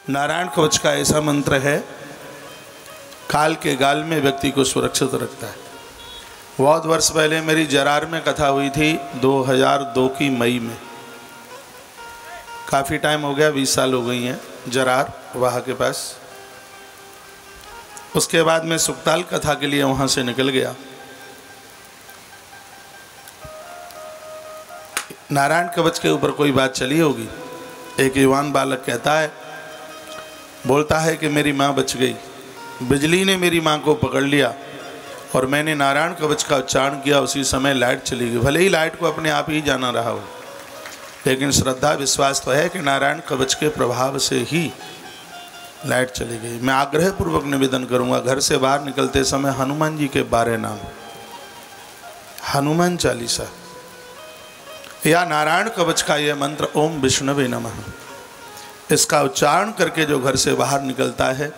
नारायण कवच का ऐसा मंत्र है, काल के गाल में व्यक्ति को सुरक्षित रखता है। बहुत वर्ष पहले मेरी जरार में कथा हुई थी 2002 की मई में। काफ़ी टाइम हो गया, 20 साल हो गई हैं। जरार वहाँ के पास। उसके बाद मैं सुकताल कथा के लिए वहाँ से निकल गया। नारायण कवच के ऊपर कोई बात चली होगी। एक युवान बालक कहता है, बोलता है कि मेरी माँ बच गई, बिजली ने मेरी माँ को पकड़ लिया और मैंने नारायण कवच का उच्चारण किया, उसी समय लाइट चली गई। भले ही लाइट को अपने आप ही जाना रहा हो, लेकिन श्रद्धा विश्वास तो है कि नारायण कवच के प्रभाव से ही लाइट चली गई। मैं आग्रहपूर्वक निवेदन करूंगा, घर से बाहर निकलते समय हनुमान जी के 12 नाम, हनुमान चालीसा या नारायण कवच का यह मंत्र ओम विष्णवे नमः, इसका उच्चारण करके जो घर से बाहर निकलता है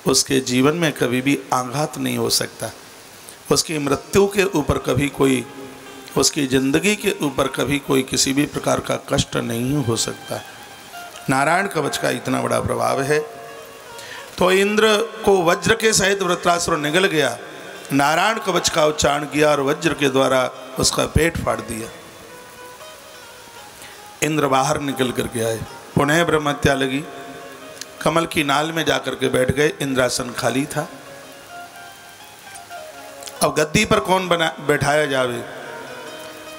उसके जीवन में कभी भी आघात नहीं हो सकता। उसकी मृत्यु के ऊपर कभी कोई, उसकी जिंदगी के ऊपर कभी कोई किसी भी प्रकार का कष्ट नहीं हो सकता। नारायण कवच का इतना बड़ा प्रभाव है। तो इंद्र को वज्र के सहित वृत्रासुर निगल गया, नारायण कवच का उच्चारण किया और वज्र के द्वारा उसका पेट फाड़ दिया। इंद्र बाहर निकल करके आए, पुनः ब्रह्महत्या लगी। कमल की नाल में जाकर के बैठ गए, इंद्रासन खाली था। अब गद्दी पर कौन बैठाया जावे?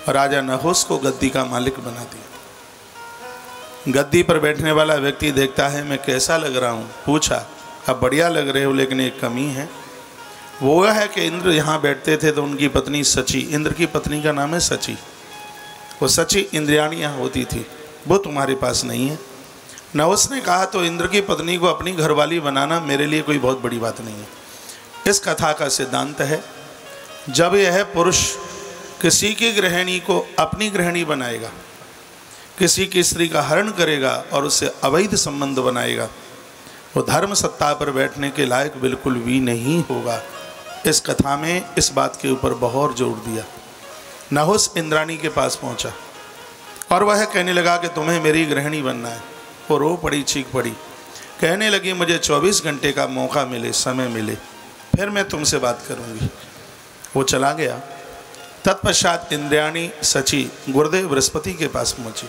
राजा नहुस को गद्दी का मालिक बना दिया। गद्दी पर बैठने वाला व्यक्ति देखता है मैं कैसा लग रहा हूँ, पूछा, अब बढ़िया लग रहे हो, लेकिन एक कमी है। वो है कि इंद्र यहाँ बैठते थे तो उनकी पत्नी सची, इंद्र की पत्नी का नाम है सची, वो सची इंद्रियाणी यहाँ होती थी, वो तुम्हारे पास नहीं है। नहुस ने कहा तो इंद्र की पत्नी को अपनी घरवाली बनाना मेरे लिए कोई बहुत बड़ी बात नहीं है। इस कथा का सिद्धांत है, जब यह पुरुष किसी की गृहिणी को अपनी गृहिणी बनाएगा, किसी की स्त्री का हरण करेगा और उससे अवैध संबंध बनाएगा, वो धर्म सत्ता पर बैठने के लायक बिल्कुल भी नहीं होगा। इस कथा में इस बात के ऊपर बहुत जोर दिया। नहुस इंद्राणी के पास पहुंचा और वह कहने लगा कि तुम्हें मेरी गृहिणी बनना है। वो रो पड़ी, चीख पड़ी, कहने लगी मुझे 24 घंटे का मौका मिले, समय मिले, फिर मैं तुमसे बात करूंगी। वो चला गया। तत्पश्चात इंद्राणी सची गुरुदेव बृहस्पति के पास पहुंची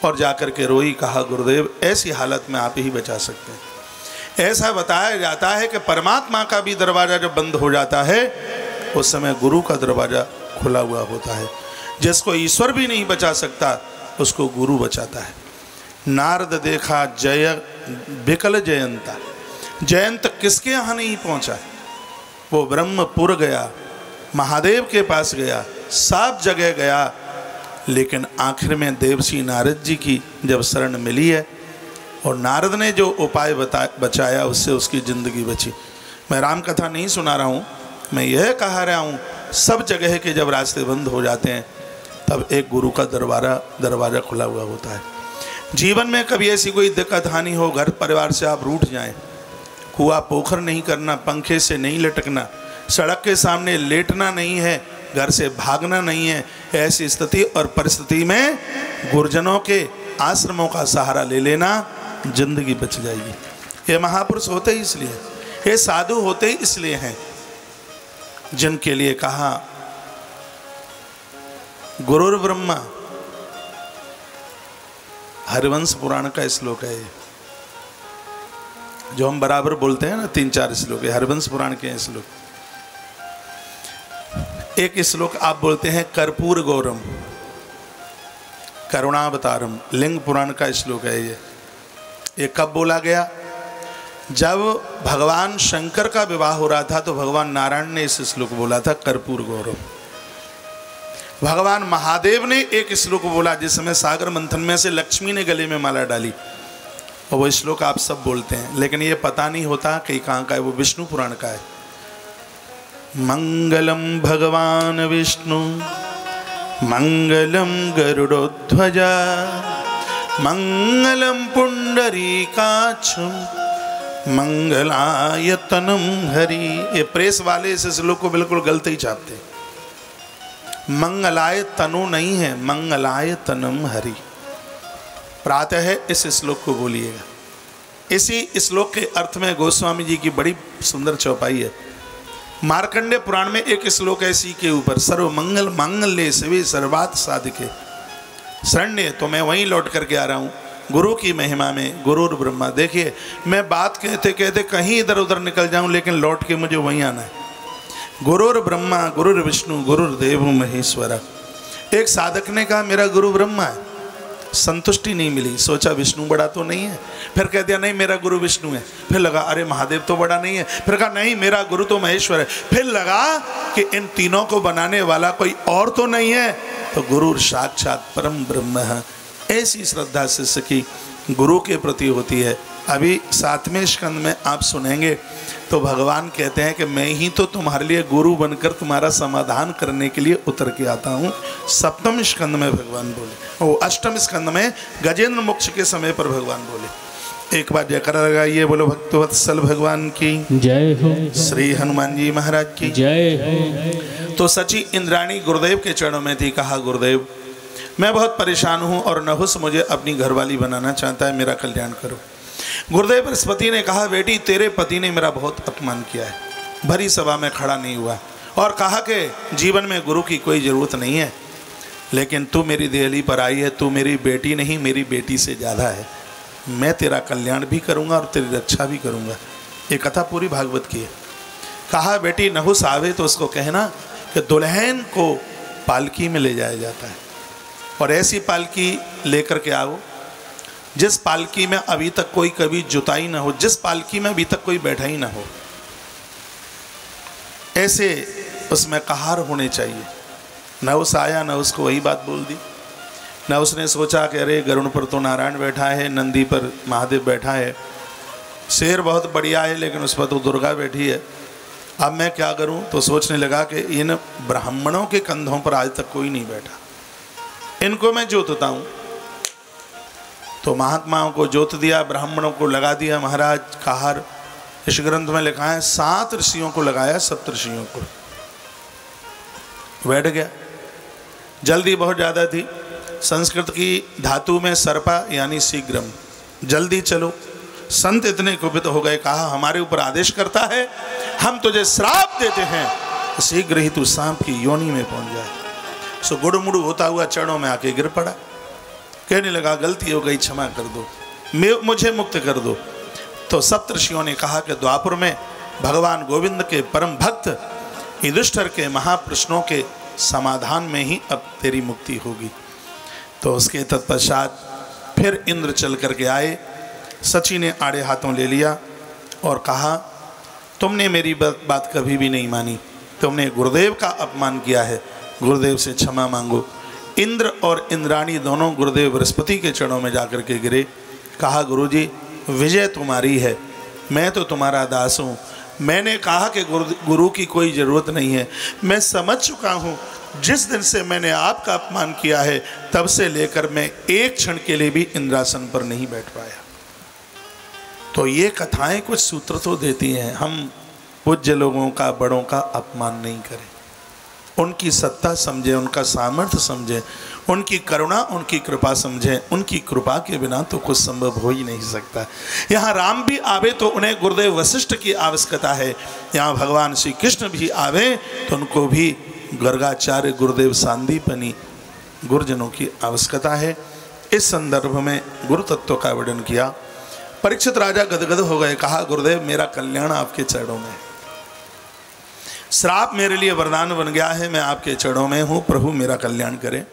और जाकर के रोई, कहा गुरुदेव ऐसी हालत में आप ही बचा सकते हैं। ऐसा बताया जाता है कि परमात्मा का भी दरवाज़ा जब बंद हो जाता है उस समय गुरु का दरवाज़ा खुला हुआ होता है। जिसको ईश्वर भी नहीं बचा सकता उसको गुरु बचाता है। नारद देखा जय बिकल जयंता, जयंत किसके यहाँ नहीं पहुँचा? वो ब्रह्मपुर गया, महादेव के पास गया, सब जगह गया, लेकिन आखिर में देवर्षि नारद जी की जब शरण मिली है और नारद ने जो उपाय बचाया उससे उसकी ज़िंदगी बची। मैं राम कथा नहीं सुना रहा हूँ, मैं यह कह रहा हूँ सब जगह के जब रास्ते बंद हो जाते हैं तब एक गुरु का दरवाज़ा खुला हुआ होता है। जीवन में कभी ऐसी कोई दिक्कत हानि हो, घर परिवार से आप रूठ जाएं, कुआ पोखर नहीं करना, पंखे से नहीं लटकना, सड़क के सामने लेटना नहीं है, घर से भागना नहीं है, ऐसी स्थिति और परिस्थिति में गुरुजनों के आश्रमों का सहारा ले लेना, जिंदगी बच जाएगी। ये महापुरुष होते ही इसलिए, ये साधु होते ही इसलिए हैं जिनके लिए कहा गुरुर ब्रह्मा। हरिवंश पुराण का श्लोक है ये, जो हम बराबर बोलते हैं ना, 3-4 श्लोक है, हरिवंश पुराण के श्लोक। एक श्लोक आप बोलते हैं कर्पूर गौरम करुणावतारम, लिंग पुराण का श्लोक है ये कब बोला गया? जब भगवान शंकर का विवाह हो रहा था तो भगवान नारायण ने इस श्लोक बोला था कर्पूर गौरम। भगवान महादेव ने एक श्लोक बोला जिसमें सागर मंथन में से लक्ष्मी ने गले में माला डाली, और वो श्लोक आप सब बोलते हैं, लेकिन ये पता नहीं होता कि कहाँ का है। वो विष्णु पुराण का है। मंगलम भगवान विष्णु मंगलम गरुड़ोध्वजा मंगलम पुंडरीकाक्षम मंगलायतनम हरि। ये प्रेस वाले इस श्लोक को बिल्कुल गलत ही छापते हैं। मंगलाय तनु नहीं है, मंगलाय तनम हरि। प्रातः इस श्लोक को बोलिएगा। इसी श्लोक के अर्थ में गोस्वामी जी की बड़ी सुंदर चौपाई है। मार्कंडेय पुराण में एक श्लोक है इसी के ऊपर, सर्व मंगल मांगल्ये शिवे सर्वार्थ साधिके शरण्य। तो मैं वहीं लौट करके आ रहा हूँ गुरु की महिमा में, गुरुर ब्रह्मा। देखिए मैं बात कहते कहते कहीं इधर उधर निकल जाऊं, लेकिन लौट के मुझे वहीं आना है। गुरुर ब्रह्मा गुरुर विष्णु गुरुर्देव महेश्वरा। एक साधक ने कहा मेरा गुरु ब्रह्मा है, संतुष्टि नहीं मिली, सोचा विष्णु बड़ा तो नहीं है, फिर कह दिया नहीं मेरा गुरु विष्णु है, फिर लगा अरे महादेव तो बड़ा नहीं है, फिर कहा नहीं मेरा गुरु तो महेश्वर है, फिर लगा कि इन तीनों को बनाने वाला कोई और तो नहीं है, तो गुरु साक्षात परम ब्रह्म है। ऐसी श्रद्धा शिष्य की गुरु के प्रति होती है। अभी 7वें स्कंद में आप सुनेंगे तो भगवान कहते हैं कि मैं ही तो तुम्हारे लिए गुरु बनकर तुम्हारा समाधान करने के लिए उतर के आता हूँ। 7वें स्कंद में भगवान बोले, वो 8वें स्कंद में गजेंद्र मोक्ष के समय पर भगवान बोले। एक बार जयकारा लगाइए, बोलो भक्तवत्सल भगवान की जय हो, श्री हनुमान जी महाराज की जय हो। तो सची इंद्राणी गुरुदेव के चरणों में थी। कहा गुरुदेव मैं बहुत परेशान हूँ और नहुस मुझे अपनी घरवाली बनाना चाहता है, मेरा कल्याण करो। गुरुदेव बृहस्पति ने कहा बेटी तेरे पति ने मेरा बहुत अपमान किया है, भरी सभा में खड़ा नहीं हुआ और कहा कि जीवन में गुरु की कोई ज़रूरत नहीं है, लेकिन तू मेरी देहली पर आई है, तू मेरी बेटी नहीं मेरी बेटी से ज़्यादा है, मैं तेरा कल्याण भी करूँगा और तेरी रक्षा भी करूँगा। ये कथा पूरी भागवत की है। कहा बेटी नहुस आवे तो उसको कहना कि दुल्हन को पालकी में ले जाया जाता है और ऐसी पालकी लेकर के आओ जिस पालकी में अभी तक कोई कभी जुताई ना हो, जिस पालकी में अभी तक कोई बैठा ही ना हो, ऐसे उसमें कहार होने चाहिए। नहुस आया, नहुस को वही बात बोल दी। नहुस ने सोचा कि अरे गरुड़ पर तो नारायण बैठा है, नंदी पर महादेव बैठा है, शेर बहुत बढ़िया है लेकिन उस पर तो दुर्गा बैठी है, अब मैं क्या करूं? तो सोचने लगा कि इन ब्राह्मणों के कंधों पर आज तक कोई नहीं बैठा, इनको मैं जोतता हूं। तो महात्माओं को जोत दिया, ब्राह्मणों को लगा दिया महाराज कहार। इस ग्रंथ में लिखा है 7 ऋषियों को लगाया, सप्तऋषियों को। बैठ गया, जल्दी बहुत ज़्यादा थी। संस्कृत की धातु में सर्पा यानी शीघ्रम, जल्दी चलो। संत इतने कुपित हो गए, कहा हमारे ऊपर आदेश करता है, हम तुझे श्राप देते हैं, शीघ्र ही तू सांप की योनि में पहुंच जाए। सो गुड़मुड़ू होता हुआ चरणों में आके गिर पड़ा, कहने लगा गलती हो गई, क्षमा कर दो, मुझे मुक्त कर दो। तो सप्तऋषियों ने कहा कि द्वापर में भगवान गोविंद के परम भक्त युधिष्ठिर के महाप्रश्नों के समाधान में ही अब तेरी मुक्ति होगी। तो उसके तत्पश्चात फिर इंद्र चल करके आए, सची ने आड़े हाथों ले लिया और कहा तुमने मेरी बात कभी भी नहीं मानी, तुमने गुरुदेव का अपमान किया है, गुरुदेव से क्षमा मांगो। इंद्र और इंद्राणी दोनों गुरुदेव बृहस्पति के चरणों में जाकर के गिरे। कहा गुरुजी विजय तुम्हारी है, मैं तो तुम्हारा दास हूँ, मैंने कहा कि गुरु की कोई ज़रूरत नहीं है, मैं समझ चुका हूँ, जिस दिन से मैंने आपका अपमान किया है तब से लेकर मैं एक क्षण के लिए भी इंद्रासन पर नहीं बैठ पाया। तो ये कथाएं कुछ सूत्र तो देती हैं, हम पूज्य लोगों का बड़ों का अपमान नहीं करें, उनकी सत्ता समझें, उनका सामर्थ्य समझें, उनकी करुणा उनकी कृपा समझें। उनकी कृपा के बिना तो कुछ संभव हो ही नहीं सकता। यहाँ राम भी आवे तो उन्हें गुरुदेव वशिष्ठ की आवश्यकता है, यहाँ भगवान श्री कृष्ण भी आवे तो उनको भी गर्गाचार्य गुरुदेव सांदीपनी गुरुजनों की आवश्यकता है। इस संदर्भ में गुरु तत्व का वर्णन किया। परीक्षित राजा गदगद हो गए, कहा गुरुदेव मेरा कल्याण आपके चरणों में, श्राप मेरे लिए वरदान बन गया है, मैं आपके चरणों में हूँ, प्रभु मेरा कल्याण करें।